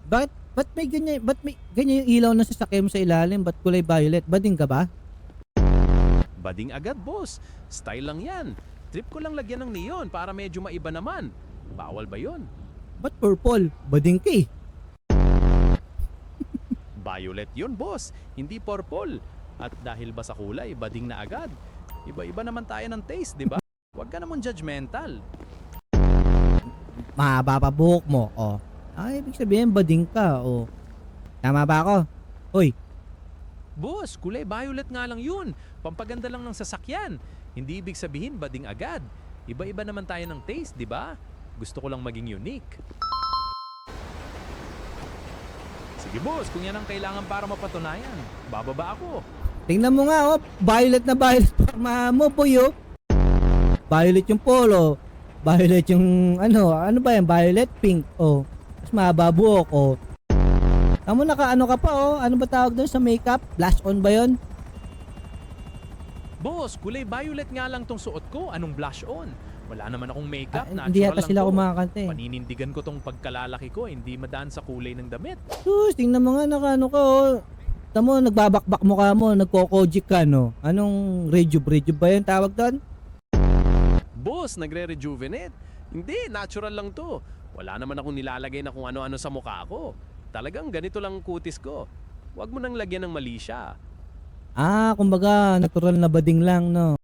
Ba't may ganyan yung ilaw na sasakyan mo sa ilalim? Ba't kulay violet? Bading ka ba? Bading agad, boss. Style lang yan. Trip ko lang lagyan ng neon para medyo maiba naman. Bawal ba yon? Ba't purple? Bading ka eh. Violet yun, boss. Hindi purple. At dahil ba sa kulay, bading na agad. Iba-iba naman tayo ng taste, di ba? Huwag ka naman judgmental. Mahaba pa buhok mo, oh. Ay, ibig sabihin, bading ka, oh. Tama ba ako? Hoy, Boss, kulay violet nga lang yun. Pampaganda lang ng sasakyan. Hindi ibig sabihin bading agad. Iba-iba naman tayo ng taste, di ba? Gusto ko lang maging unique. Sige boss, kung yan ang kailangan para mapatunayan, bababa ako. tingnan mo nga, oh. Violet na violet forma mo, boy, oh. Violet yung polo. Violet yung, ano ba yan? Violet pink, oh. Tapos mahaba buhok, oh. Tamo naka-ano ka pa, oh. Ano ba tawag doon sa makeup? Blush on ba yon? Boss, kulay violet nga lang tong suot ko. Anong blush on? Wala naman akong makeup. Hindi yata sila kumakanta eh. Paninindigan ko tong pagkalalaki ko. Hindi madaan sa kulay ng damit. Sus, tingnan mo nga, naka-ano ka, oh. Tamo, nagbabakbak mukha mo, nagko-kojic ka, no? Anong rejuve ba yun tawag doon? Boss, nagre-rejuvenate. Hindi, natural lang to. Wala naman akong nilalagay na kung ano-ano sa mukha ko. Talagang ganito lang ang kutis ko. Huwag mo nang lagyan ng mali siya. Ah, kumbaga, natural na bading lang, no?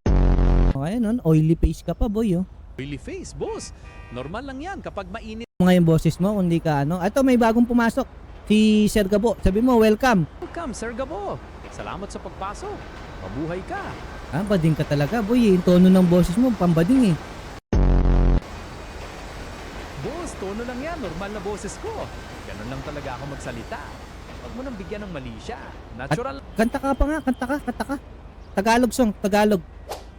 Ayun, oily face ka pa, boy, oh. Oily face, boss. Normal lang yan kapag mainit. Mga yung boses mo, kundi ka, ano? Ito, may bagong pumasok. Si Sir Gabo. Sabi mo, welcome. Welcome, Sir Gabo. Salamat sa pagpasok. Mabuhay ka. Ah, bading ka talaga, boy. Yung tono ng boses mo, pambading, eh. Boss, tono lang yan. Normal na boses ko. Ganun lang talaga ako magsalita. Huwag mo nang bigyan ng mali siya. Natural. Kanta ka pa nga, kanta ka. Tagalog song, Tagalog.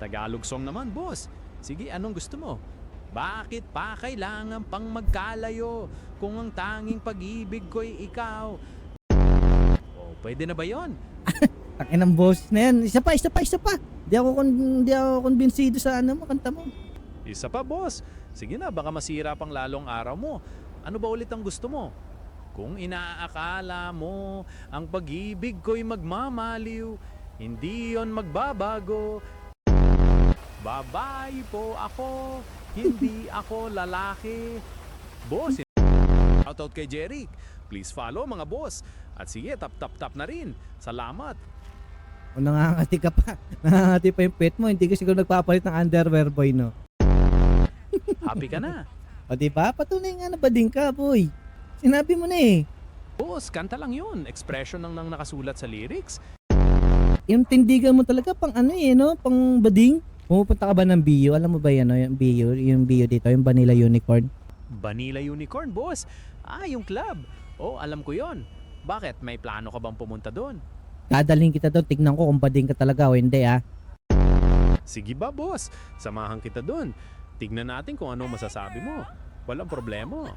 Tagalog song naman, boss. Sige, anong gusto mo? Bakit pa kailangan pang magkalayo kung ang tanging pag-ibig ko'y ikaw? Oh, pwede na ba yon? Takin ng boses na yan. Isa pa. Di ako konbinsido sa ano mo, kanta mo. Isa pa, boss. Sige na, baka masira pang lalong araw mo. Ano ba ulit ang gusto mo? Kung inaakala mo ang pag-ibig ko'y magmamaliw, hindi yon magbabago. Babae po ako, hindi ako lalaki. Boss, shoutout kay Jeric. Please follow mga boss. At sige, tap na rin. Salamat. O nangangati ka pa. Nangangati pa yung pet mo. Hindi ka siguro nagpapalit ng underwear, boy, no? Happy ka na. O diba? Patunay nga na bading ka, boy. Sinabi mo na eh. Boss, kanta lang yun. Expression nang nakasulat sa lyrics. Yung tindigan mo talaga pang ano eh, no? Pang bading. Pumupunta ka ba ng BU? Alam mo ba yan, no? Yung BU dito, yung Vanilla Unicorn. Vanilla Unicorn, boss. Ah, yung club. Oh, alam ko yon. Bakit? May plano ka bang pumunta doon? Dadalhin kita doon, tignan ko kung bading ka talaga o hindi, ah. Sige ba, boss? Samahan kita doon. Tignan natin kung anong masasabi mo. Walang problema.